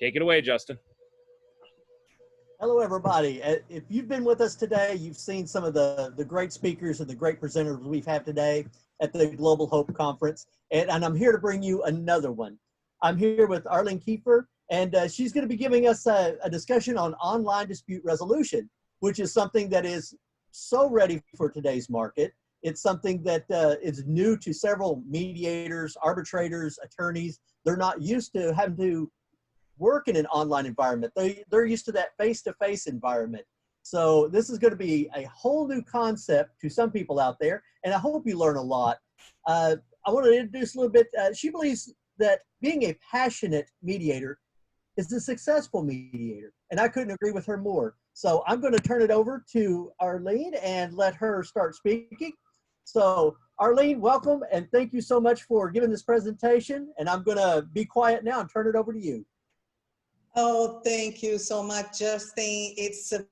Take it away, Justin. Hello, everybody. If you've been with us today, you've seen some of the great speakers and the great presenters we've had today at the Global Hope Conference, and I'm here to bring you another one. I'm here with Arlene Kiefer, and she's going to be giving us a discussion on online dispute resolution, which is something that is so ready for today's market. It's something that is new to several mediators, arbitrators, attorneys. They're not used to having to work in an online environment. They're used to that face-to-face environment. So this is going to be a whole new concept to some people out there, and I hope you learn a lot. I want to introduce a little bit. She believes that being a passionate mediator is a successful mediator, and I couldn't agree with her more. So I'm going to turn it over to Arlene and let her start speaking. So Arlene, welcome, and thank you so much for giving this presentation, and I'm going to be quiet now and turn it over to you. Oh, thank you so much, Justin. It's a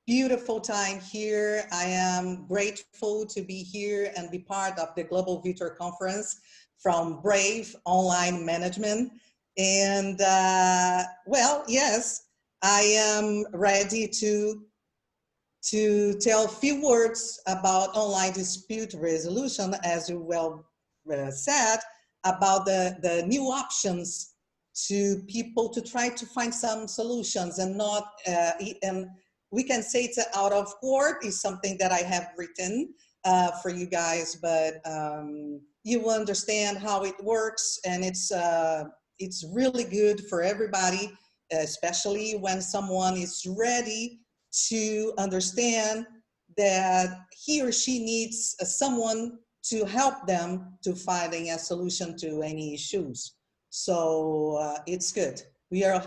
beautiful time here. I am grateful to be here and be part of the Global Victor Conference from Brave Online Management. And well, yes, I am ready to tell a few words about online dispute resolution, as you well said, about the new options to people to try to find some solutions and not, and we can say it's out of court is something that I have written for you guys, but you will understand how it works, and it's really good for everybody, especially when someone is ready to understand that he or she needs someone to help them to finding a solution to any issues. So it's good. We are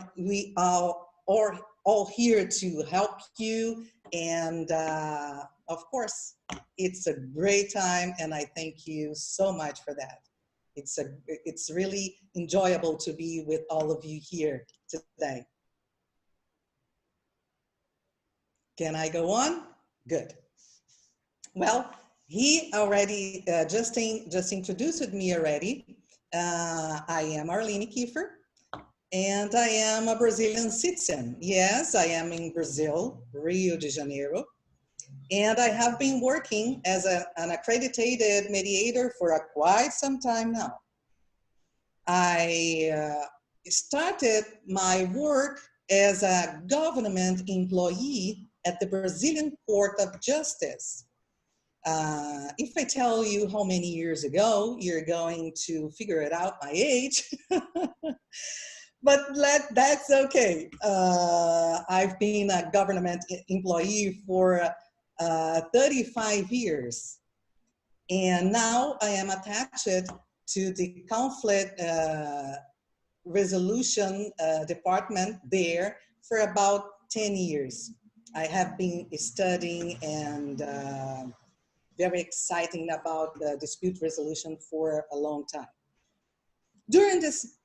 all here to help you, and of course, it's a great time, and I thank you so much for that. It's really enjoyable to be with all of you here today. Can I go on? Good. Well, he already just introduced me already. I am Arlene Kiefer, and I am a Brazilian citizen. Yes, I am in Brazil, Rio de Janeiro, and I have been working as an accredited mediator for quite some time now. I started my work as a government employee at the Brazilian Court of Justice. If I tell you how many years ago, you're going to figure it out my age, but that's okay. I've been a government employee for 35 years, and now I am attached to the conflict resolution department there for about 10 years. I have been studying and very exciting about the dispute resolution for a long time. During this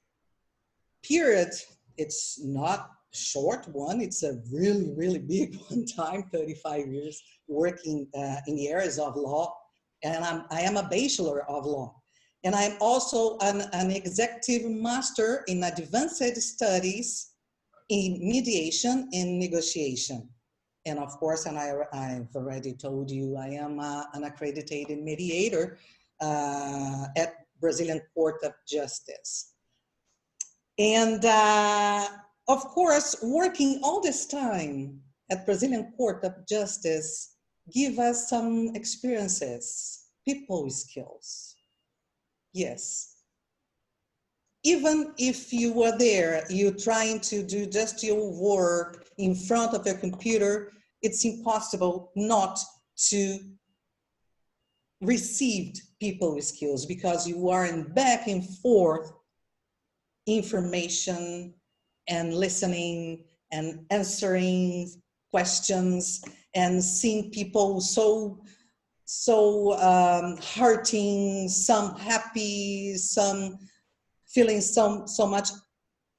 period, it's not a short one, it's a really, really big one time, 35 years working in the areas of law, and I am a bachelor of law. And I'm also an executive master in advanced studies in mediation and negotiation. And of course, and I've already told you, I am an accredited mediator at Brazilian Court of Justice. And of course, working all this time at Brazilian Court of Justice give us some experiences, people skills. Yes. Even if you were there, you're trying to do just your work in front of your computer, it's impossible not to receive people skills because you are in back and forth information and listening and answering questions and seeing people so hurting, some happy, some feeling so much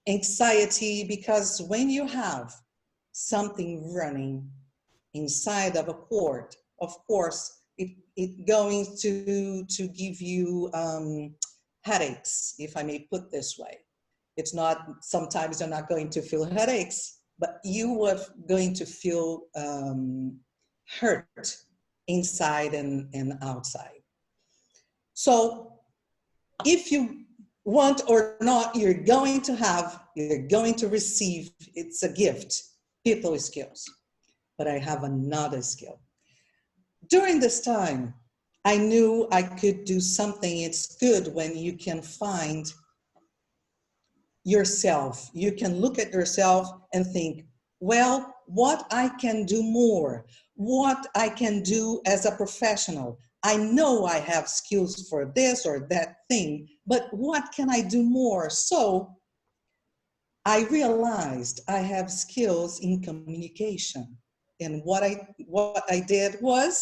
anxiety, because when you have something running inside of a court, of course, it going to give you headaches, if I may put this way. It's not, sometimes you're not going to feel headaches, but you are going to feel hurt inside and outside. So if you want or not, you're going to receive, it's a gift, people skills. But I have another skill. During this time, I knew I could do something. It's good when you can find yourself. You can look at yourself and think, well, what I can do more, what I can do as a professional. I know I have skills for this or that thing, but what can I do more? So I realized I have skills in communication. And what I did was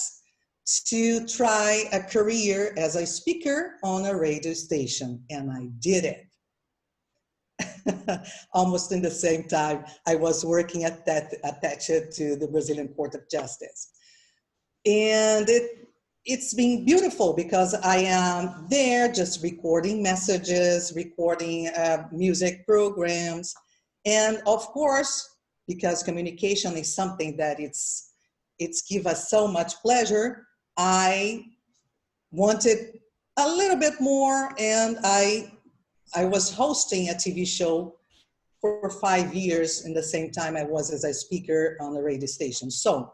to try a career as a speaker on a radio station, and I did it. Almost in the same time, I was working at that attached to the Brazilian Court of Justice. And it's been beautiful because I am there just recording messages, recording music programs. And of course, because communication is something that it's give us so much pleasure, I wanted a little bit more, and I was hosting a TV show for 5 years in the same time I was as a speaker on the radio station. So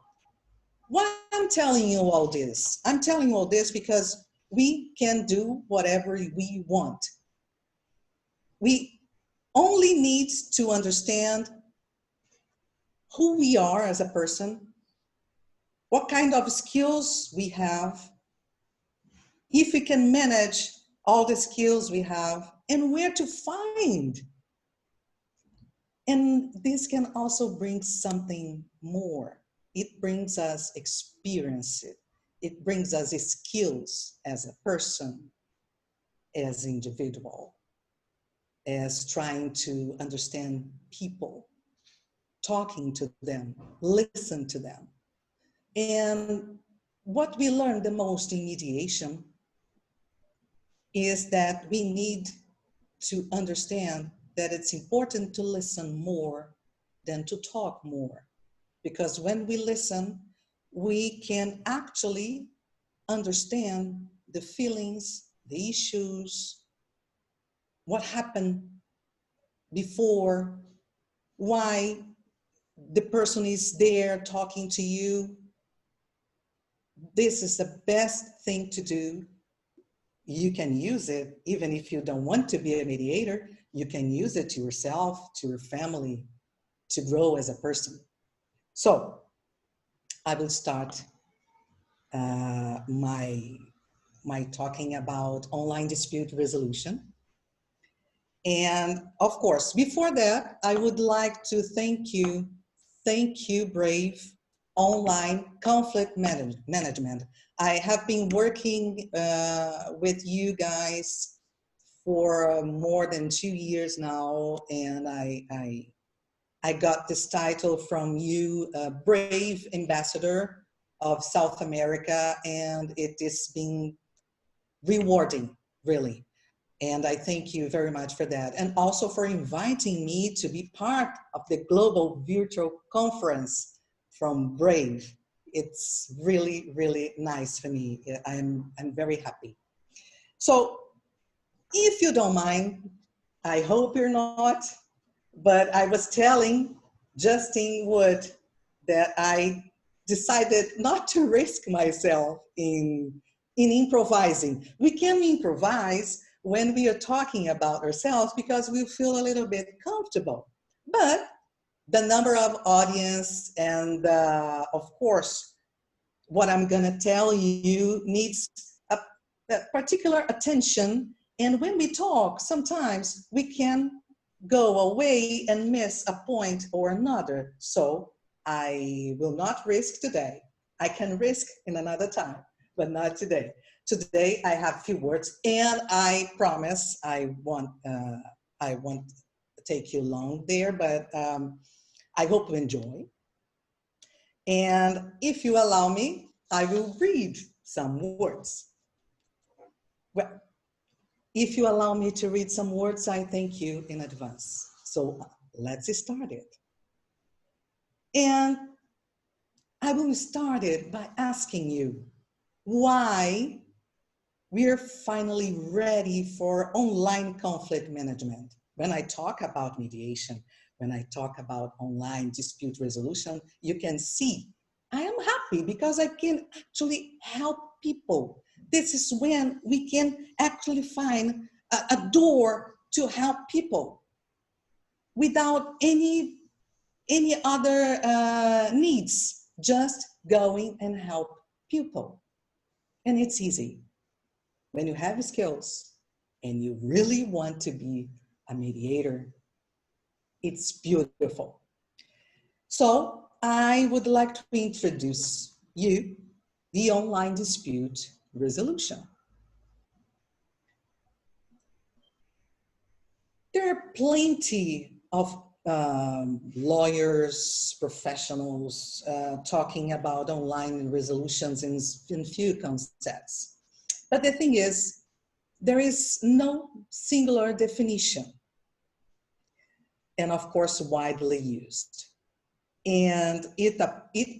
why I'm telling you all this? I'm telling you all this because we can do whatever we want. We only need to understand who we are as a person, what kind of skills we have, if we can manage all the skills we have, and where to find. And this can also bring something more. It brings us experience. It brings us skills as a person, as an individual, as trying to understand people, talking to them, listen to them. And what we learn the most in mediation is that we need to understand that it's important to listen more than to talk more. Because when we listen, we can actually understand the feelings, the issues, what happened before, why the person is there talking to you. This is the best thing to do. You can use it even if you don't want to be a mediator. You can use it to yourself, to your family, to grow as a person. So I will start my talking about online dispute resolution. And of course, before that, I would like to thank you, Brave Online Conflict Management. I have been working with you guys for more than 2 years now, and I got this title from you, Brave Ambassador of South America, and it is been rewarding, really. And I thank you very much for that. And also for inviting me to be part of the global virtual conference from Brave. It's really, really nice for me. I'm very happy. So if you don't mind, I hope you're not, but I was telling Justin Wood that I decided not to risk myself in improvising. We can improvise when we are talking about ourselves because we feel a little bit comfortable. But the number of audience and of course, what I'm gonna tell you needs a particular attention. And when we talk, sometimes we can go away and miss a point or another. So I will not risk today. I can risk in another time, but not today. Today I have few words, and I promise I won't take you long there, but I hope you enjoy. And if you allow me, I will read some words. Well, if you allow me to read some words, I thank you in advance. So let's start it. And I will start it by asking you why we're finally ready for online conflict management. When I talk about mediation, when I talk about online dispute resolution, you can see I am happy because I can actually help people. This is when we can actually find a door to help people without any other needs, just going and help people. And it's easy. When you have skills and you really want to be a mediator, it's beautiful. So I would like to introduce you the online dispute resolution. There are plenty of lawyers, professionals talking about online resolutions in few concepts. But the thing is, there is no singular definition, and of course, widely used. And it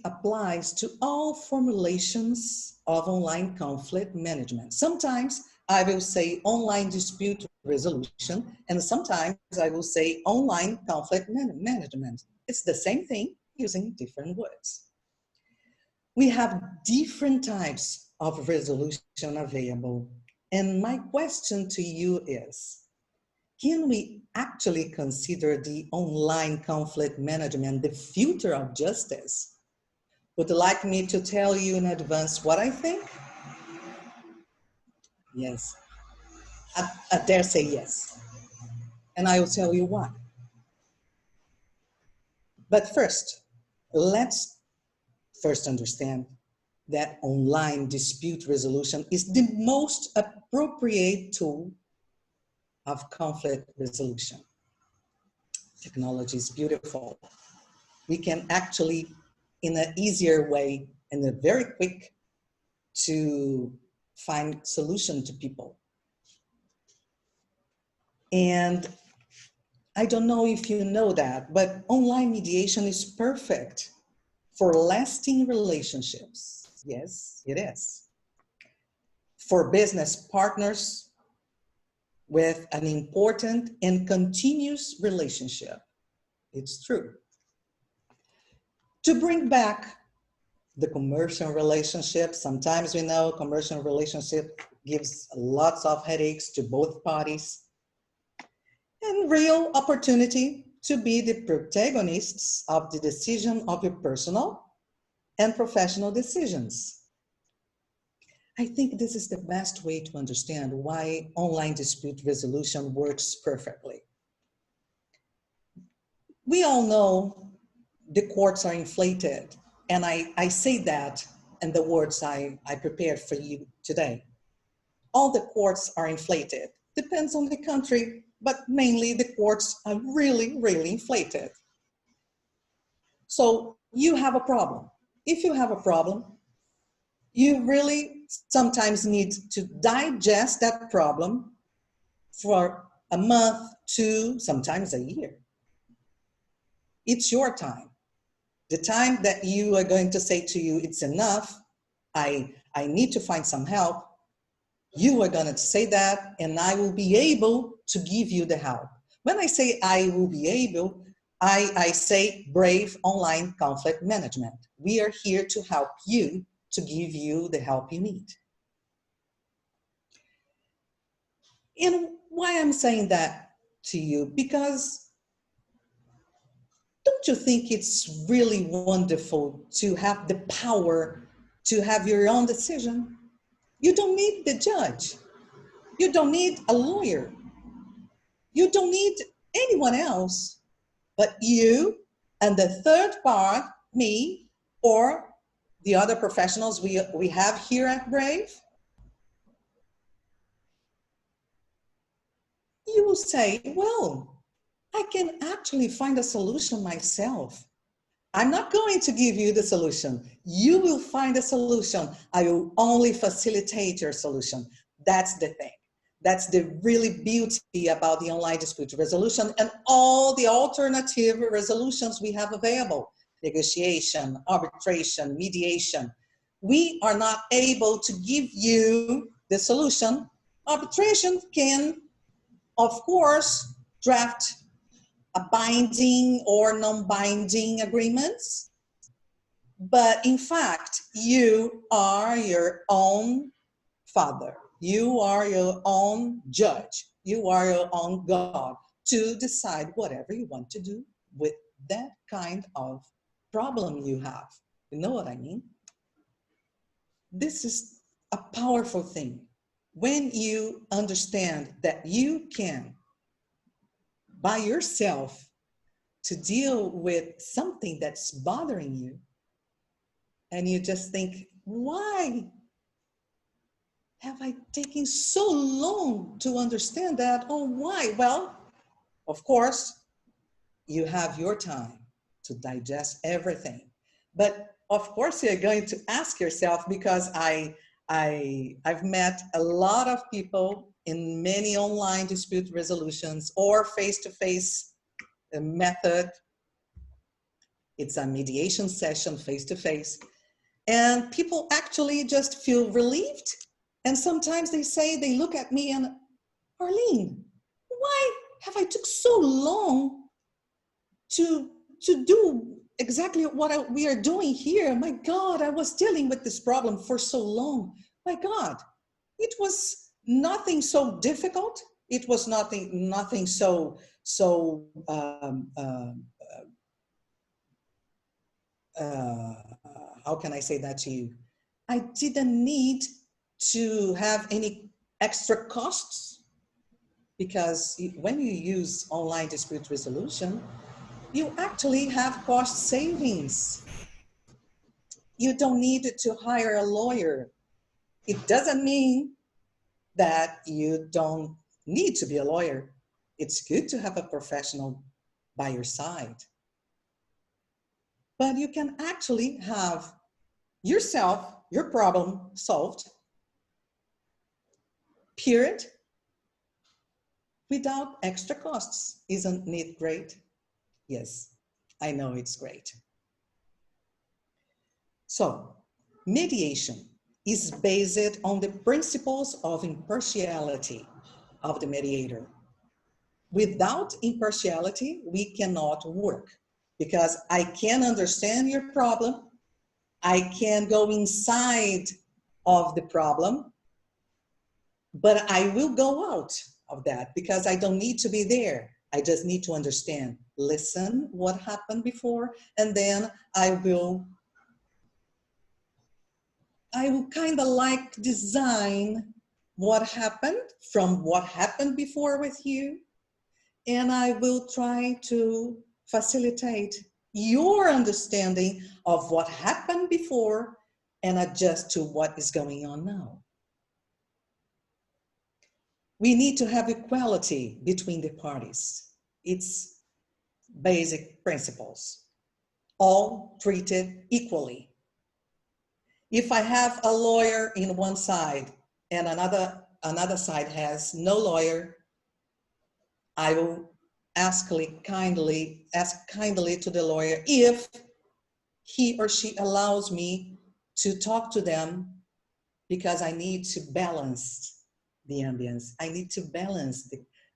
applies to all formulations of online conflict management. Sometimes I will say online dispute resolution, and sometimes I will say online conflict management. It's the same thing using different words. We have different types of resolution available. And my question to you is, can we actually consider the online conflict management the future of justice? Would you like me to tell you in advance what I think? Yes. I dare say yes. And I will tell you why. But first, let's first understand that online dispute resolution is the most appropriate tool of conflict resolution. Technology is beautiful. We can actually, in an easier way and a very quick, to find solution to people. And I don't know if you know that, but online mediation is perfect for lasting relationships. Yes, it is. For business partners with an important and continuous relationship. It's true. To bring back the commercial relationship, sometimes we know commercial relationship gives lots of headaches to both parties, and real opportunity to be the protagonists of the decision of your personal and professional decisions. I think this is the best way to understand why online dispute resolution works perfectly. We all know the courts are inflated, and I say that in the words I prepared for you today. All the courts are inflated. Depends on the country, but mainly the courts are really, really inflated. So you have a problem. If you have a problem, you really sometimes need to digest that problem for a month, two, sometimes a year. It's your time. The time that you are going to say to you, it's enough, I need to find some help, you are going to say that, and I will be able to give you the help. When I say I will be able, I say brave online conflict management. We are here to help you, to give you the help you need. And why I'm saying that to you? Because don't you think it's really wonderful to have the power to have your own decision? You don't need the judge. You don't need a lawyer. You don't need anyone else but you and the third part, me, or the other professionals we have here at Brave. You will say, well, I can actually find a solution myself. I'm not going to give you the solution. You will find a solution. I will only facilitate your solution. That's the thing. That's the really beauty about the online dispute resolution and all the alternative resolutions we have available: negotiation, arbitration, mediation. We are not able to give you the solution. Arbitration can, of course, draft a binding or non-binding agreements, but in fact, you are your own father. You are your own judge. You are your own God to decide whatever you want to do with that kind of problem you have. You know what I mean? This is a powerful thing. When you understand that you can, by yourself, to deal with something that's bothering you, and you just think, why have I taken so long to understand that? Oh, why? Well, of course, you have your time to digest everything. But of course, you're going to ask yourself, because I've met a lot of people in many online dispute resolutions or face-to-face method. It's a mediation session face-to-face. And people actually just feel relieved. And sometimes they say, they look at me and, Arlene, why have I took so long to do exactly what we are doing here? My God, I was dealing with this problem for so long. My God, it was nothing so difficult. It was nothing so how can I say that to you? I didn't need to have any extra costs, because when you use online dispute resolution, you actually have cost savings. You don't need to hire a lawyer. It doesn't mean that you don't need to be a lawyer. It's good to have a professional by your side. But you can actually have yourself, your problem solved, period, without extra costs. Isn't it great? Yes, I know it's great. So, mediation is based on the principles of impartiality of the mediator. Without impartiality, we cannot work, because I can understand your problem, I can go inside of the problem, but I will go out of that because I don't need to be there. I just need to understand, listen what happened before, and then I will kind of like design what happened from what happened before with you, and I will try to facilitate your understanding of what happened before and adjust to what is going on now. We need to have equality between the parties. It's basic principles. All treated equally. If I have a lawyer in one side and another side has no lawyer, I will ask kindly to the lawyer if he or she allows me to talk to them, because I need to balance the ambience. I need to balance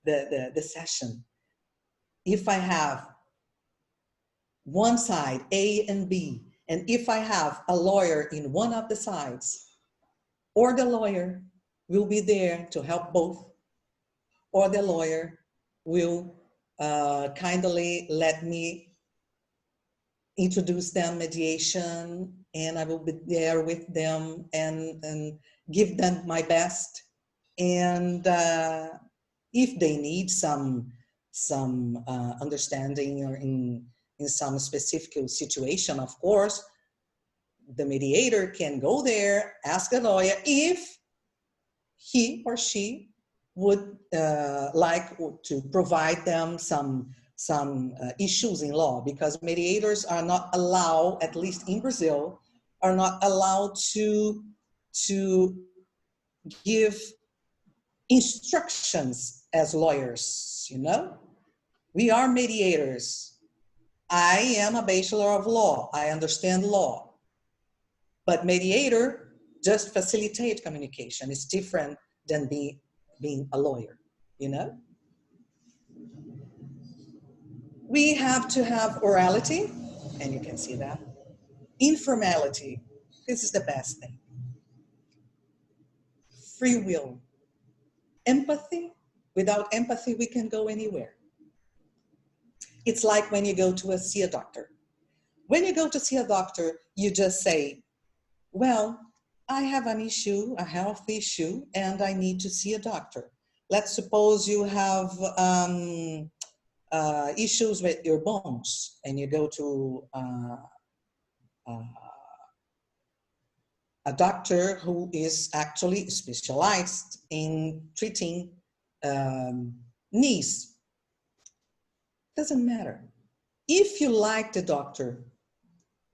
the session. If I have one side, A and B, and if I have a lawyer in one of the sides, or the lawyer will be there to help both, or the lawyer will kindly let me introduce them mediation, and I will be there with them and give them my best. And if they need some understanding or in some specific situation, of course, the mediator can go there, ask the lawyer if he or she would like to provide them some issues in law, because mediators are not allowed, at least in Brazil, are not allowed to give instructions as lawyers, you know? We are mediators. I am a bachelor of law. I understand law. But mediator just facilitate communication. It's different than being a lawyer, you know? We have to have orality, and you can see that. Informality, this is the best thing. Free will. Empathy, without empathy, we can go anywhere. It's like when you go to see a doctor. When you go to see a doctor, you just say, well, I have an issue, a health issue, and I need to see a doctor. Let's suppose you have issues with your bones, and you go to a doctor who is actually specialized in treating knees. Doesn't matter. If you like the doctor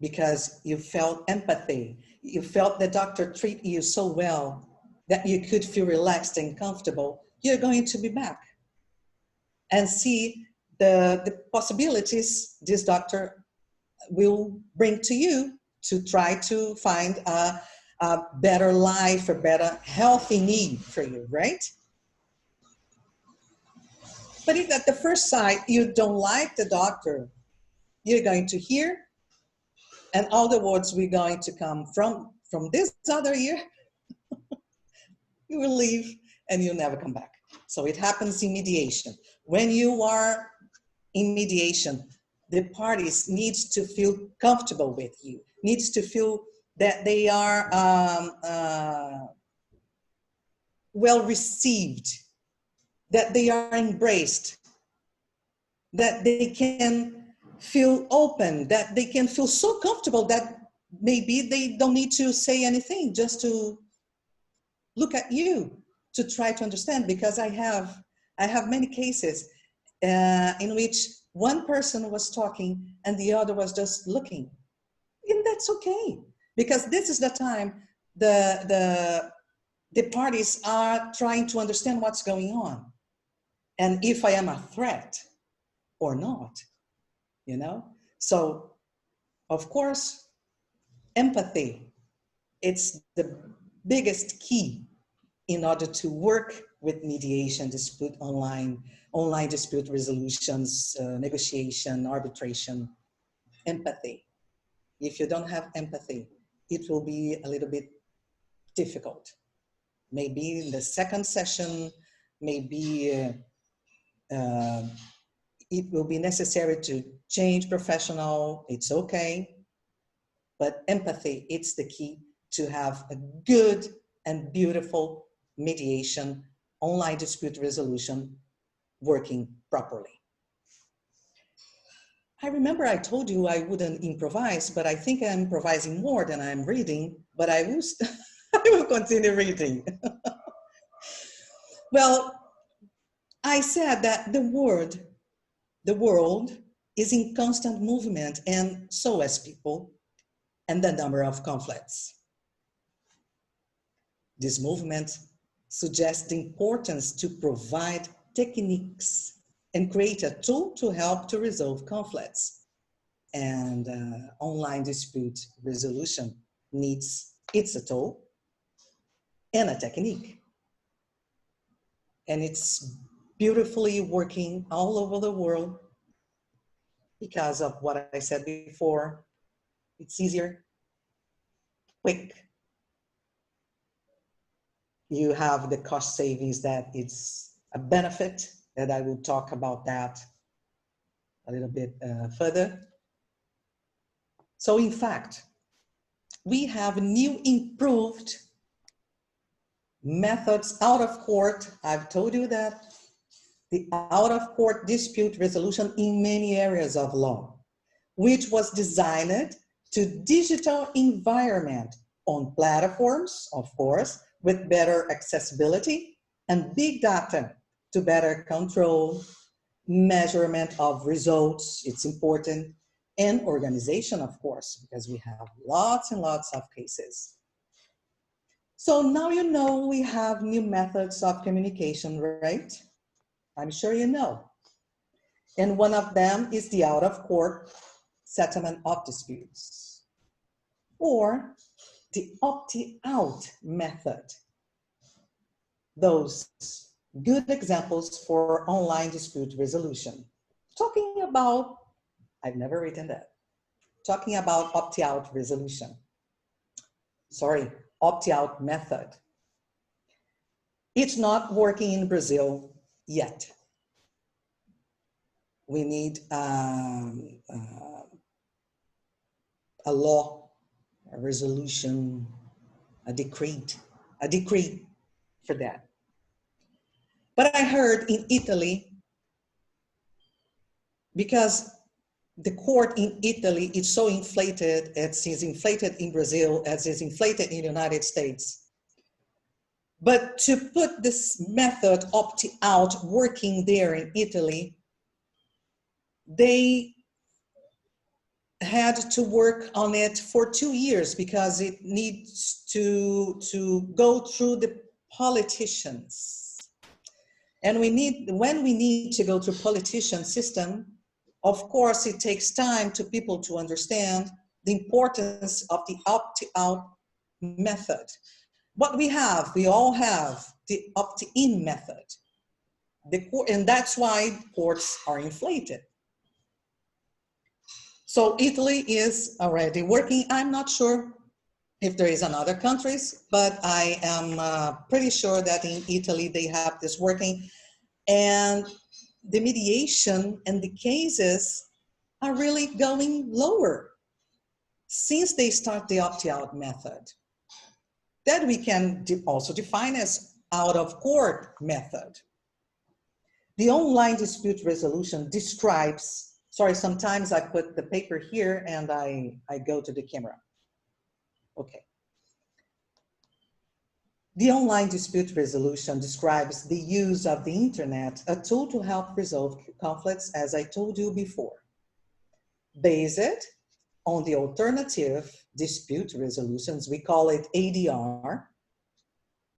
because you felt empathy, you felt the doctor treat you so well that you could feel relaxed and comfortable, you're going to be back and see the possibilities this doctor will bring to you to try to find a better life, a better healthy need for you, right? But if at the first sight you don't like the doctor, you're going to hear, and all the words we're going to come from this other ear, you will leave and you'll never come back. So it happens in mediation. When you are in mediation, the parties needs to feel comfortable with you, needs to feel that they are well received, that they are embraced, that they can feel open, that they can feel so comfortable that maybe they don't need to say anything, just to look at you to try to understand. Because I have many cases in which one person was talking and the other was just looking. And that's okay, because this is the time the parties are trying to understand what's going on and if I am a threat or not, you know? So, of course, empathy, it's the biggest key in order to work with mediation, dispute online dispute resolutions, negotiation, arbitration. Empathy. If you don't have empathy, it will be a little bit difficult. Maybe in the second session, maybe it will be necessary to change professional, it's okay. But empathy, it's the key to have a good and beautiful mediation, online dispute resolution working properly. I remember I told you I wouldn't improvise, but I think I'm improvising more than I'm reading, but I will continue reading. Well, I said that the world is in constant movement, and so as people, and the number of conflicts. This movement suggests the importance to provide techniques and create a tool to help to resolve conflicts. And online dispute resolution it's a tool and a technique. And it's beautifully working all over the world because of what I said before. It's easier, quick. You have the cost savings that it's a benefit, that I will talk about that a little bit further. So in fact, we have new improved methods out of court. I've told you that the out of court dispute resolution in many areas of law, which was designed to digital environment on platforms, of course, with better accessibility and big data to better control, measurement of results, it's important, and organization, of course, because we have lots and lots of cases. So now you know we have new methods of communication, right? I'm sure you know. And one of them is the out-of-court settlement of disputes, or the opt-out method. Those good examples for online dispute resolution. Talking about, I've never written that. Talking about opt-out resolution. Sorry, opt-out method. It's not working in Brazil yet. We need a law, a resolution, a decree for that. But I heard in Italy, because the court in Italy is so inflated, it's as inflated in Brazil as is inflated in the United States. But to put this method opt-out working there in Italy, they had to work on it for 2 years because it needs to go through the politicians. And when we need to go through politician system, of course, it takes time to people to understand the importance of the opt-out method. But we all have the opt-in method. And that's why courts are inflated. So Italy is already working. I'm not sure if there is in other countries, but I am pretty sure that in Italy they have this working. And the mediation and the cases are really going lower since they start the opt-out method. That we can also define as out-of-court method. The online dispute resolution describes, sorry, sometimes I put the paper here and I go to the camera. Okay. The online dispute resolution describes the use of the internet, a tool to help resolve conflicts, as I told you before, based on the alternative dispute resolutions, we call it ADR,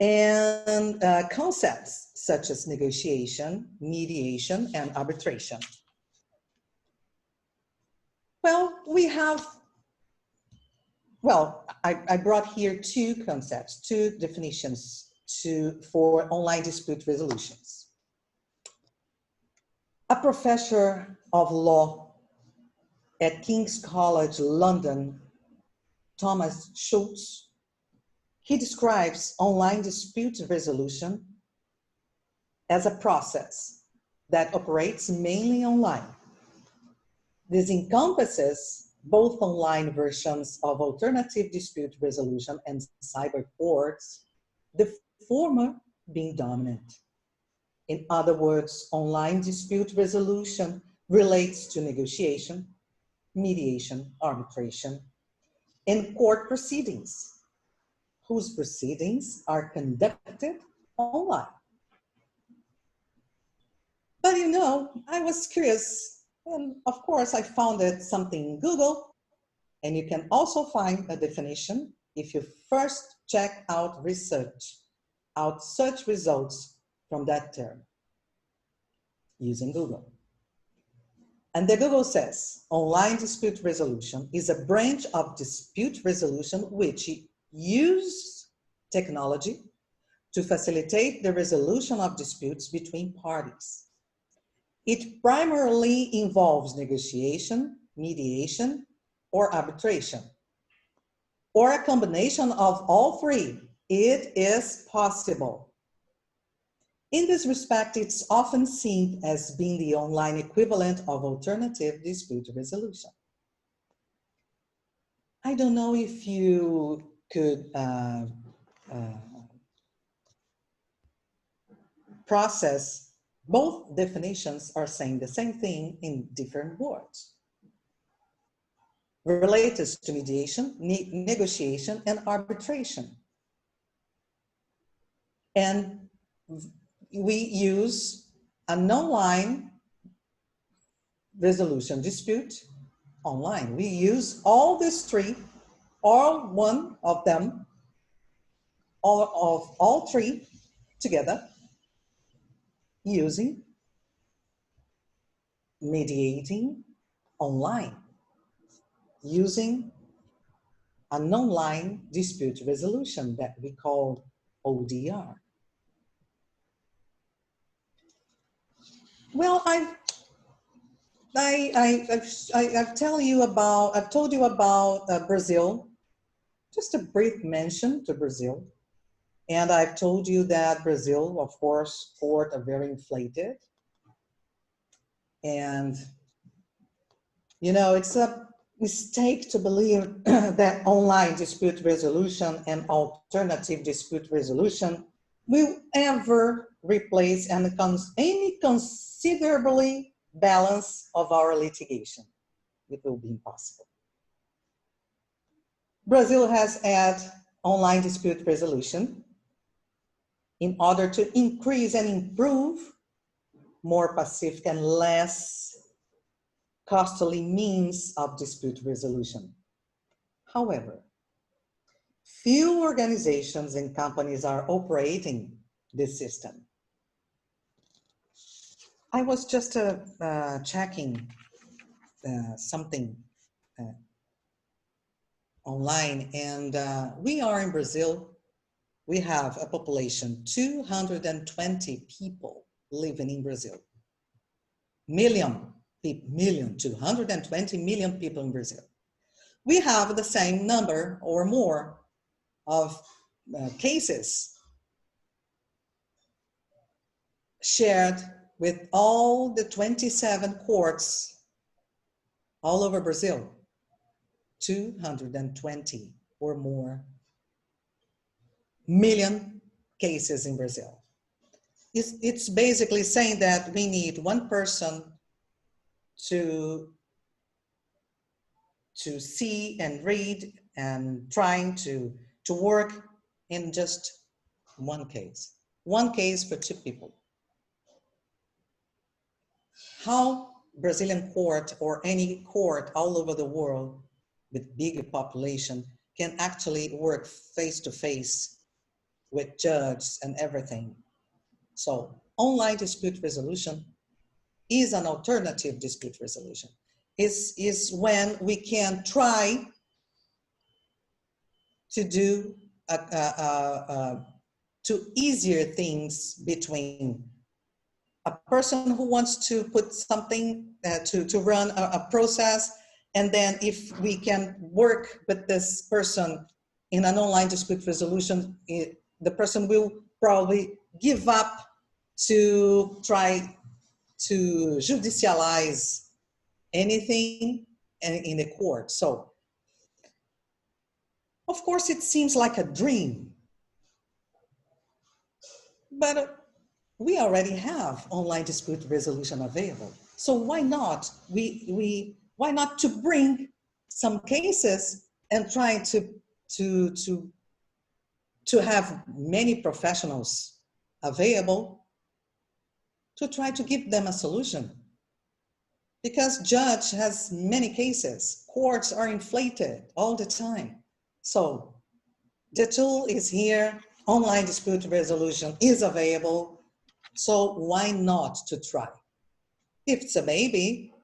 and concepts such as negotiation, mediation, and arbitration. Well, I brought here two concepts, two definitions for online dispute resolutions. A professor of law at King's College London, Thomas Schultz, he describes online dispute resolution as a process that operates mainly online. This encompasses both online versions of alternative dispute resolution and cyber courts, the former being dominant. In other words, online dispute resolution relates to negotiation, mediation, arbitration, and court proceedings, whose proceedings are conducted online. But you know, I was curious, and of course I found something in Google, and you can also find a definition if you first check out search results from that term using Google. And the Google says, online dispute resolution is a branch of dispute resolution which uses technology to facilitate the resolution of disputes between parties. It primarily involves negotiation, mediation, or arbitration, or a combination of all three. It is possible. In this respect, it's often seen as being the online equivalent of alternative dispute resolution. I don't know if you could process. Both definitions are saying the same thing in different words. Related to mediation, negotiation, and arbitration. And we use an online resolution dispute online. We use all these three, or one of them, all three together using mediating online, using an online dispute resolution that we call ODR. Well, I've told you about Brazil, just a brief mention to Brazil. And I've told you that Brazil, of course, courts are very inflated. And, you know, it's a mistake to believe that online dispute resolution and alternative dispute resolution will ever replace any considerably balance of our litigation. It will be impossible. Brazil has had online dispute resolution in order to increase and improve more pacific and less costly means of dispute resolution. However, few organizations and companies are operating this system. I was just checking something online, and we are in Brazil. We have a population, 220 people living in Brazil. 220 million people in Brazil. We have the same number or more of cases shared with all the 27 courts all over Brazil. 220 or more million cases in Brazil. It's basically saying that we need one person to see and read and trying to work in just one case for two people. How Brazilian court or any court all over the world with bigger population can actually work face to face with judges and everything. So online dispute resolution is an alternative dispute resolution. Is when we can try to do to easier things between a person who wants to put something to run a process, and then if we can work with this person in an online dispute resolution, the person will probably give up to try to judicialize anything in the court. So, of course, it seems like a dream, but we already have online dispute resolution available. So why not? Why not to bring some cases and try to have many professionals available to try to give them a solution? Because judge has many cases, courts are inflated all the time. So the tool is here, online dispute resolution is available. So why not to try? If it's a baby,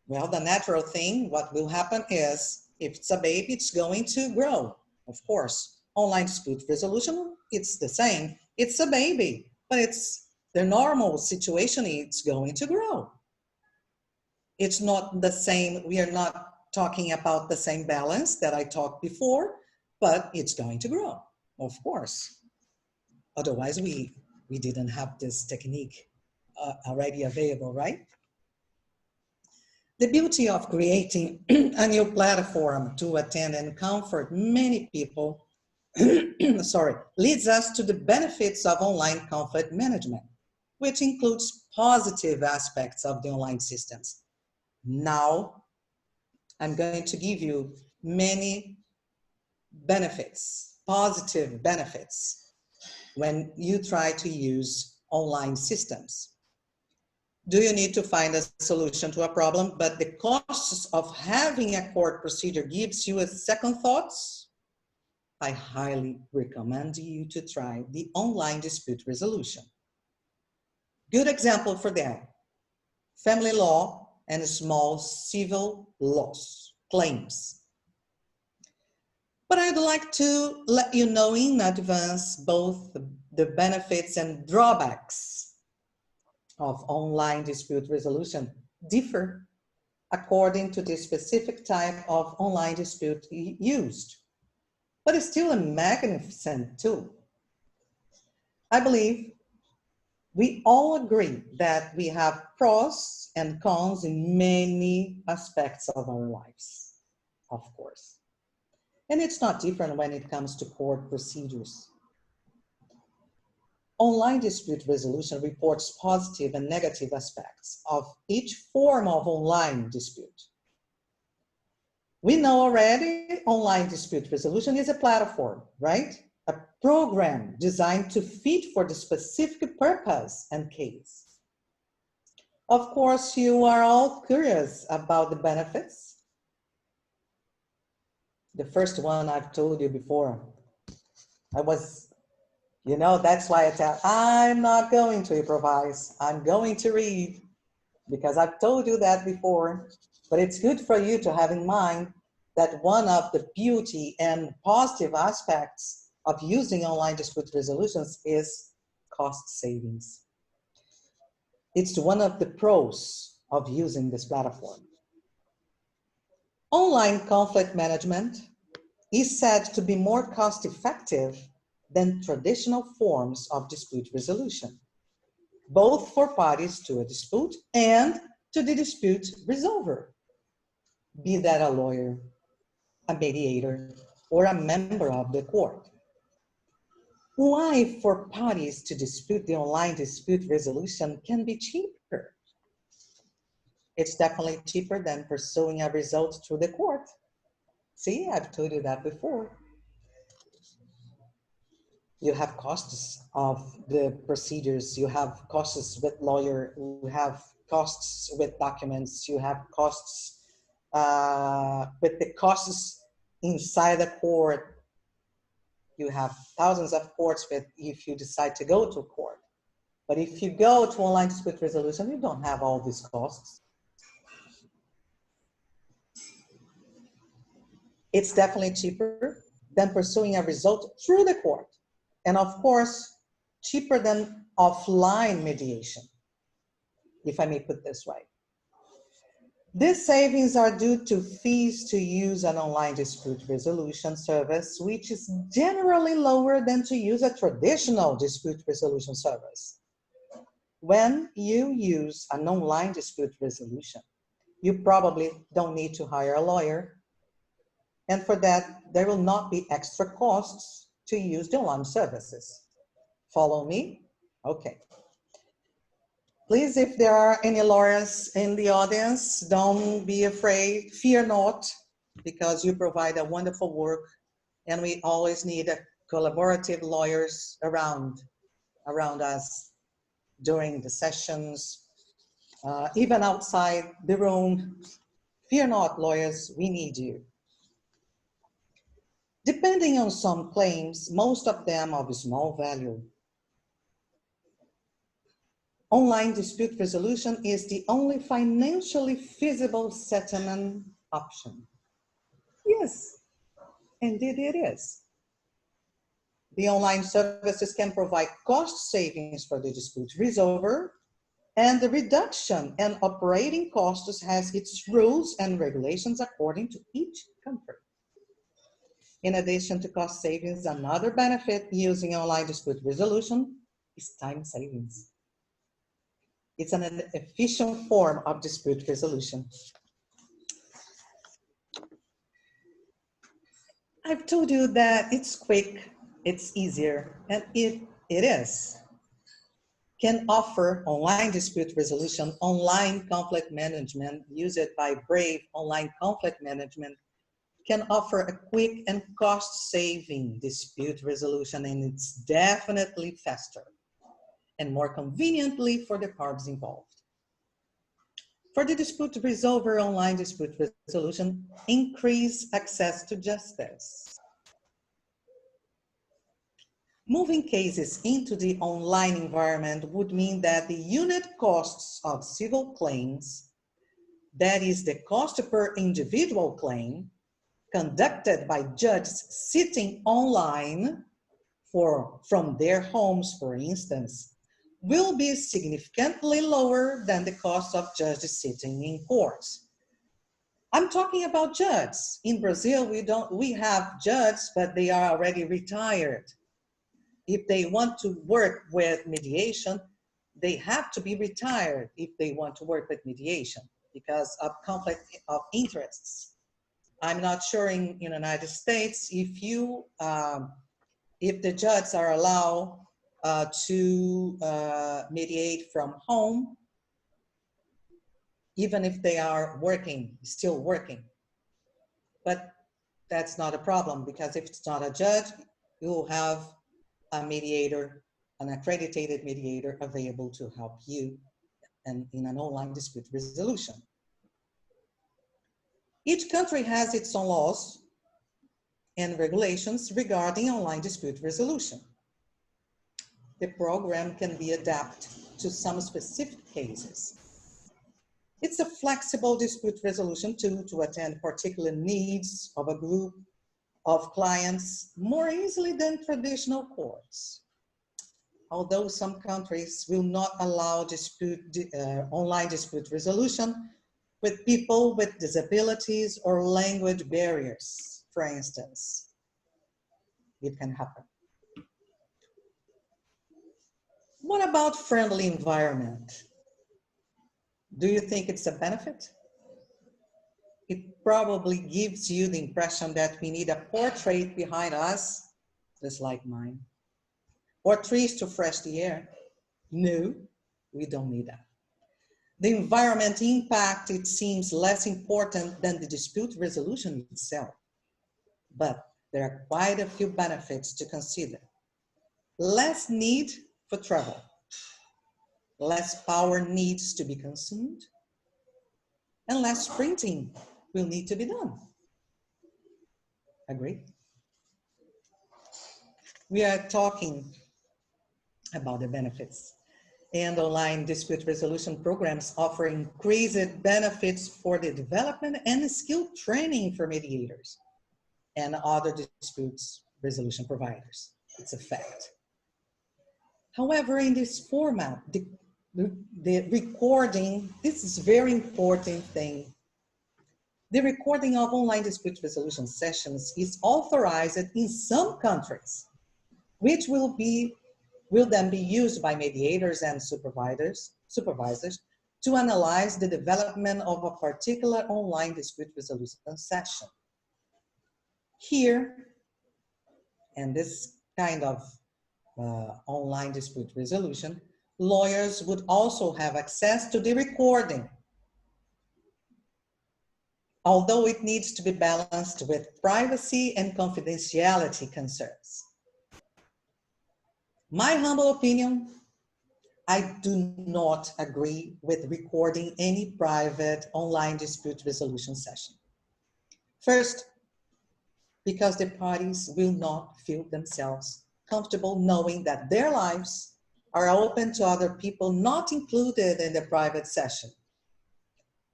well, the natural thing, what will happen is, if it's a baby, it's going to grow. Of course, online dispute resolution, it's the same. It's a baby, but it's the normal situation, it's going to grow. It's not the same, we are not talking about the same balance that I talked before, but it's going to grow, of course. Otherwise, we didn't have this technique already available, right? The beauty of creating a new platform to attend and comfort many people, sorry, leads us to the benefits of online conflict management, which includes positive aspects of the online systems. Now, I'm going to give you many benefits, positive benefits, when you try to use online systems. Do you need to find a solution to a problem, but the costs of having a court procedure gives you a second thoughts I highly recommend you to try the online dispute resolution. Good example for that, family law and small civil laws, claims. But I'd like to let you know in advance both the benefits and drawbacks of online dispute resolution differ according to the specific type of online dispute used, but it's still a magnificent tool. I believe we all agree that we have pros and cons in many aspects of our lives, of course. And it's not different when it comes to court procedures. Online dispute resolution reports positive and negative aspects of each form of online dispute. We know already online dispute resolution is a platform, right? A program designed to fit for the specific purpose and case. Of course, you are all curious about the benefits. The first one I've told you before. That's why I tell, I'm not going to improvise. I'm going to read because I've told you that before. But it's good for you to have in mind that one of the beauty and positive aspects of using online dispute resolutions is cost savings. It's one of the pros of using this platform. Online conflict management is said to be more cost-effective than traditional forms of dispute resolution, both for parties to a dispute and to the dispute resolver, be that a lawyer, a mediator, or a member of the court. Why for parties to dispute the online dispute resolution can be cheaper? It's definitely cheaper than pursuing a result through the court. See, I've told you that before. You have costs of the procedures, you have costs with lawyer, you have costs with documents, you have costs with the costs inside the court. You have thousands of courts if you decide to go to court. But if you go to online dispute resolution, you don't have all these costs. It's definitely cheaper than pursuing a result through the court. And of course, cheaper than offline mediation, if I may put this right. These savings are due to fees to use an online dispute resolution service, which is generally lower than to use a traditional dispute resolution service. When you use an online dispute resolution, you probably don't need to hire a lawyer. And for that, there will not be extra costs to use the online services. Follow me? Okay. Please, if there are any lawyers in the audience, don't be afraid, fear not, because you provide a wonderful work and we always need collaborative lawyers around us during the sessions, even outside the room. Fear not, lawyers, we need you. Depending on some claims, most of them of small value, online dispute resolution is the only financially feasible settlement option. Yes, indeed it is. The online services can provide cost savings for the dispute resolver, and the reduction in operating costs has its rules and regulations according to each country. In addition to cost savings, another benefit using online dispute resolution is time savings. It's an efficient form of dispute resolution. I've told you that it's quick, it's easier, and it is. Can offer online dispute resolution, online conflict management, used by Brave Online Conflict Management, can offer a quick and cost-saving dispute resolution, and it's definitely faster and more conveniently for the parties involved. For the dispute resolver, online dispute resolution increase access to justice. Moving cases into the online environment would mean that the unit costs of civil claims, that is the cost per individual claim, conducted by judges sitting online from their homes, for instance, will be significantly lower than the cost of judges sitting in courts. I'm talking about judges. In Brazil, we have judges, but they are already retired. If they want to work with mediation, they have to be retired if they want to work with mediation because of conflict of interests. I'm not sure in the United States if the judges are allowed to mediate from home, even if they are working, still working. But that's not a problem because if it's not a judge, you will have a mediator, an accredited mediator available to help you and in an online dispute resolution. Each country has its own laws and regulations regarding online dispute resolution. The program can be adapted to some specific cases. It's a flexible dispute resolution tool to attend particular needs of a group of clients more easily than traditional courts. Although some countries will not allow online dispute resolution with people with disabilities or language barriers, for instance. It can happen. What about friendly environment? Do you think it's a benefit? It probably gives you the impression that we need a portrait behind us, just like mine, or trees to fresh the air. No, we don't need that. The environment impact, it seems less important than the dispute resolution itself, but there are quite a few benefits to consider. Less need for travel, less power needs to be consumed, and less printing will need to be done. Agree? We are talking about the benefits, and online dispute resolution programs offer increased benefits for the development and skill training for mediators and other disputes resolution providers. It's a fact. However, in this format, the recording, this is a very important thing. The recording of online dispute resolution sessions is authorized in some countries, which will then be used by mediators and supervisors to analyze the development of a particular online dispute resolution session. Here, and this kind of online dispute resolution, lawyers would also have access to the recording, although it needs to be balanced with privacy and confidentiality concerns. My humble opinion, I do not agree with recording any private online dispute resolution session. First, because the parties will not feel themselves comfortable knowing that their lives are open to other people not included in the private session.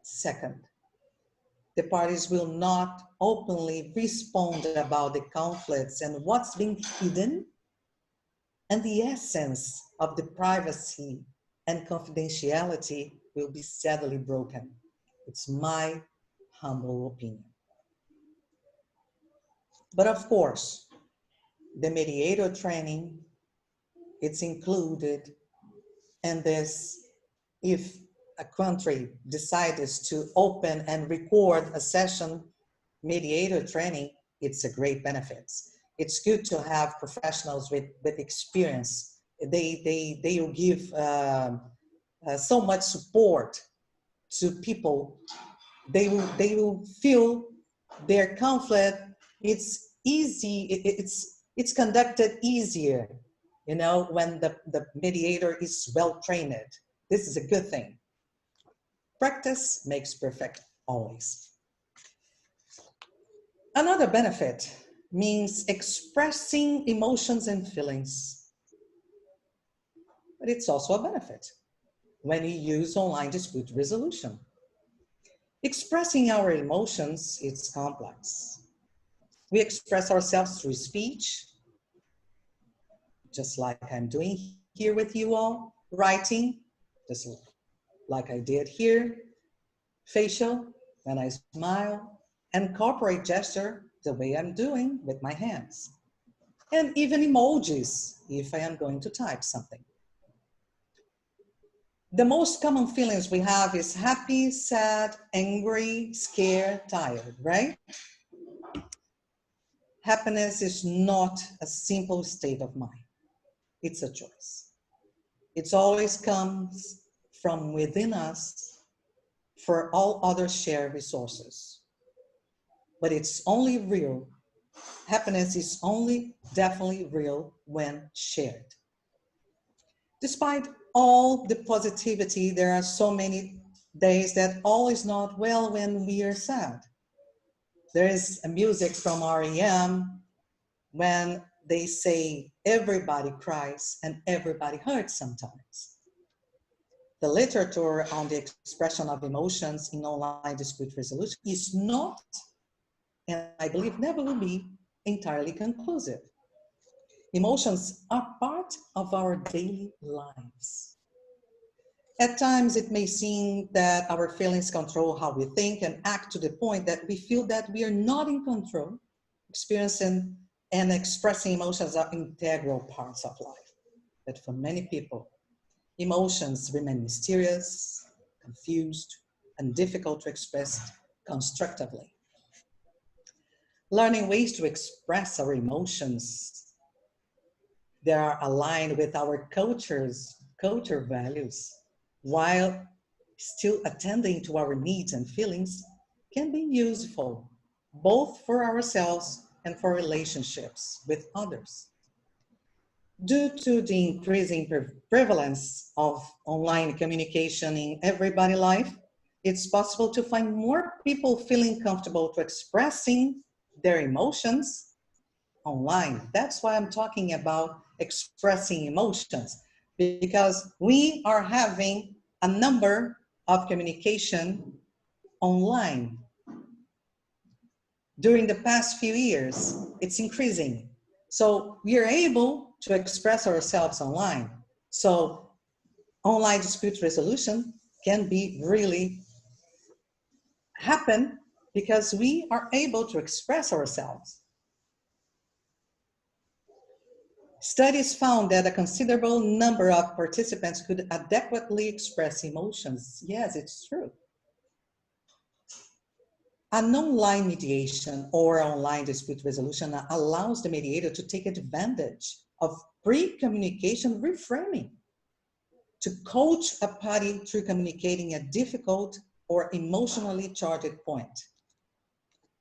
Second, the parties will not openly respond about the conflicts and what's being hidden, and the essence of the privacy and confidentiality will be sadly broken. It's my humble opinion. But of course, the mediator training, it's included, and this, if a country decides to open and record a session mediator training, it's a great benefit. It's good to have professionals with experience. They will give so much support to people. They will feel their conflict. It's easy. It's conducted easier, you know, when the mediator is well trained. This is a good thing. Practice makes perfect always. Another benefit means expressing emotions and feelings. But it's also a benefit when we use online dispute resolution. Expressing our emotions, it's complex. We express ourselves through speech, just like I'm doing here with you all, writing, just like I did here, facial, when I smile, and corporate gesture, the way I'm doing with my hands. And even emojis, if I am going to type something. The most common feelings we have is happy, sad, angry, scared, tired, right? Happiness is not a simple state of mind. It's a choice. It always comes from within us for all other shared resources. But it's only real. Happiness is only definitely real when shared. Despite all the positivity, there are so many days that all is not well when we are sad. There is a music from REM when they say everybody cries and everybody hurts sometimes. The literature on the expression of emotions in online dispute resolution is not, and I believe never will be, entirely conclusive. Emotions are part of our daily lives. At times, it may seem that our feelings control how we think and act to the point that we feel that we are not in control. Experiencing and expressing emotions are integral parts of life. But for many people, emotions remain mysterious, confused, and difficult to express constructively. Learning ways to express our emotions that are aligned with our culture values, while still attending to our needs and feelings, can be useful, both for ourselves and for relationships with others. Due to the increasing prevalence of online communication in everyday life, it's possible to find more people feeling comfortable to expressing their emotions online. That's why I'm talking about expressing emotions, because we are having a number of communication online. During the past few years, it's increasing. So we are able to express ourselves online. So online dispute resolution can be really happen because we are able to express ourselves. Studies found that a considerable number of participants could adequately express emotions. Yes, it's true. An online mediation or online dispute resolution allows the mediator to take advantage of pre-communication reframing to coach a party through communicating a difficult or emotionally charged point.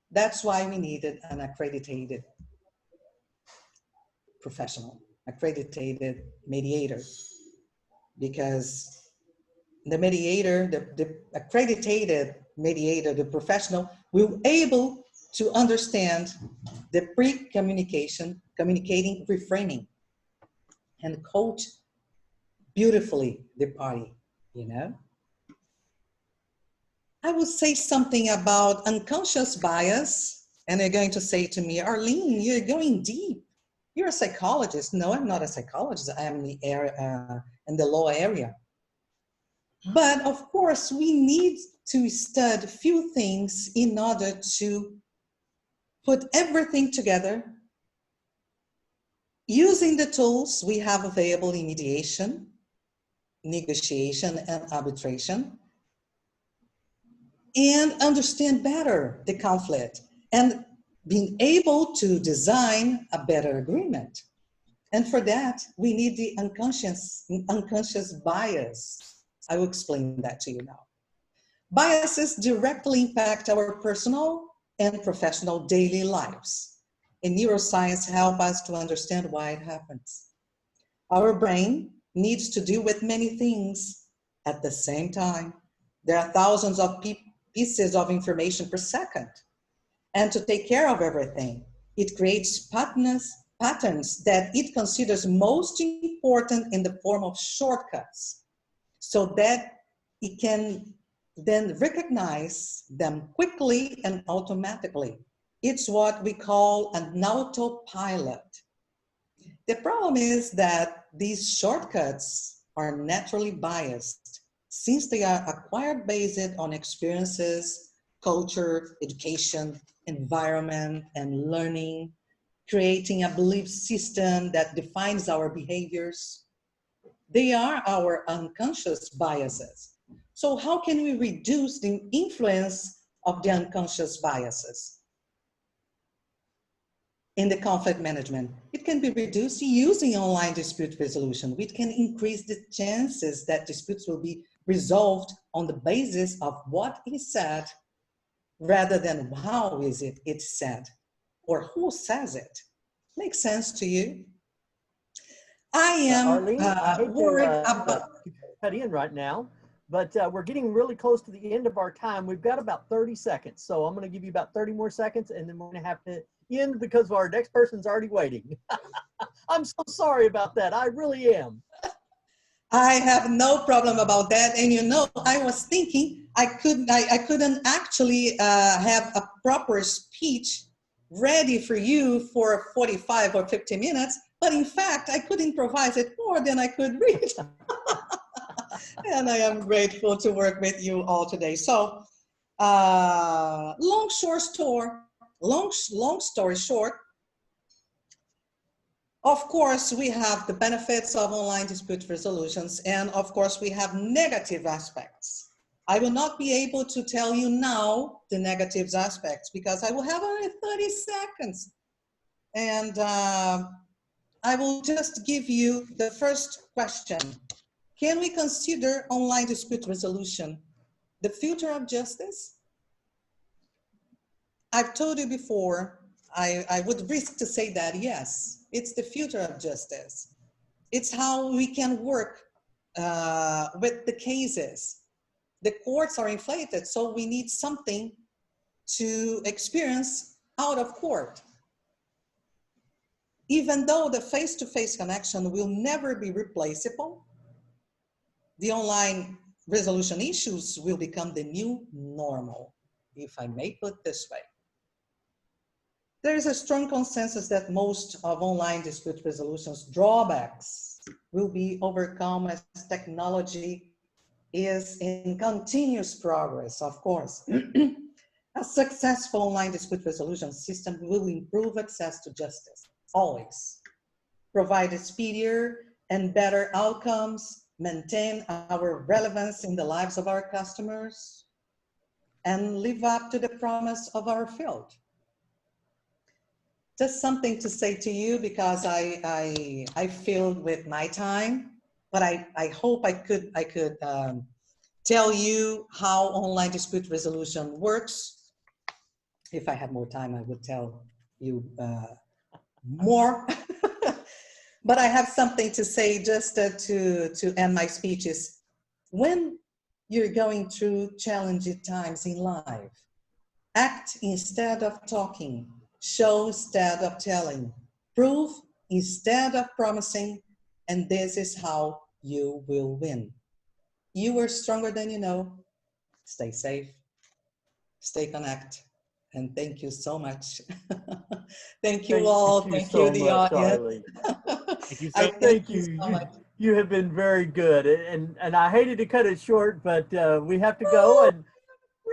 That's why we needed an accredited professional, accredited mediator, because the mediator, the accredited mediator, the professional, will be able to understand the pre-communication, communicating, reframing, and coach beautifully the party, you know? I will say something about unconscious bias, and they're going to say to me, Arlene, you're going deep. You're a psychologist. No, I'm not a psychologist. I am in the law area. But of course, we need to study a few things in order to put everything together using the tools we have available in mediation, negotiation, and arbitration, and understand better the conflict and being able to design a better agreement. And for that, we need the unconscious bias. I will explain that to you now. Biases directly impact our personal and professional daily lives. And neuroscience helps us to understand why it happens. Our brain needs to deal with many things at the same time. There are thousands of pieces of information per second. And to take care of everything, It creates patterns that it considers most important in the form of shortcuts, so that it can then recognize them quickly and automatically. It's what we call an autopilot. The problem is that these shortcuts are naturally biased since they are acquired based on experiences, culture, education, environment, and learning, creating a belief system that defines our behaviors. They are our unconscious biases. So how can we reduce the influence of the unconscious biases in the conflict management? It can be reduced using online dispute resolution. We can increase the chances that disputes will be resolved on the basis of what is said rather than how is it's said or who says it. Makes sense to you? I am Arlene, I hate worried to about... cut in right now, but we're getting really close to the end of our time. We've got about 30 seconds, so I'm going to give you about 30 more seconds, and then we're going to have to end because our next person's already waiting. I'm so sorry about that. I really am. I have no problem about that. And you know, I was thinking I couldn't actually have a proper speech ready for you for 45 or 50 minutes, but in fact, I could improvise it more than I could read. And I am grateful to work with you all today. So, long story short, of course, we have the benefits of online dispute resolutions, and of course, we have negative aspects. I will not be able to tell you now the negative aspects because I will have only 30 seconds. And I will just give you the first question. Can we consider online dispute resolution the future of justice? I've told you before, I would risk to say that yes, it's the future of justice. It's how we can work with the cases. The courts are inflated, so we need something to experience out of court. Even though the face-to-face connection will never be replaceable, the online resolution issues will become the new normal, if I may put this way. There is a strong consensus that most of online dispute resolution's drawbacks will be overcome as technology is in continuous progress, of course. A successful online dispute resolution system will improve access to justice, always. Provide speedier and better outcomes, maintain our relevance in the lives of our customers, and live up to the promise of our field. Just something to say to you because I filled with my time, but I hope I could tell you how online dispute resolution works. If I had more time, I would tell you more. But I have something to say just to end my speech is when you're going through challenging times in life, act instead of talking. Show instead of telling, prove instead of promising, and this is how you will win. You are stronger than you know. Stay safe, stay connected, and thank you so much. Thank you all. Thank you, the audience. Thank you so much. You have been very good, and I hated to cut it short, but we have to go. And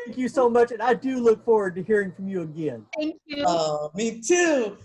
thank you so much, and I do look forward to hearing from you again. Thank you. Oh, me too.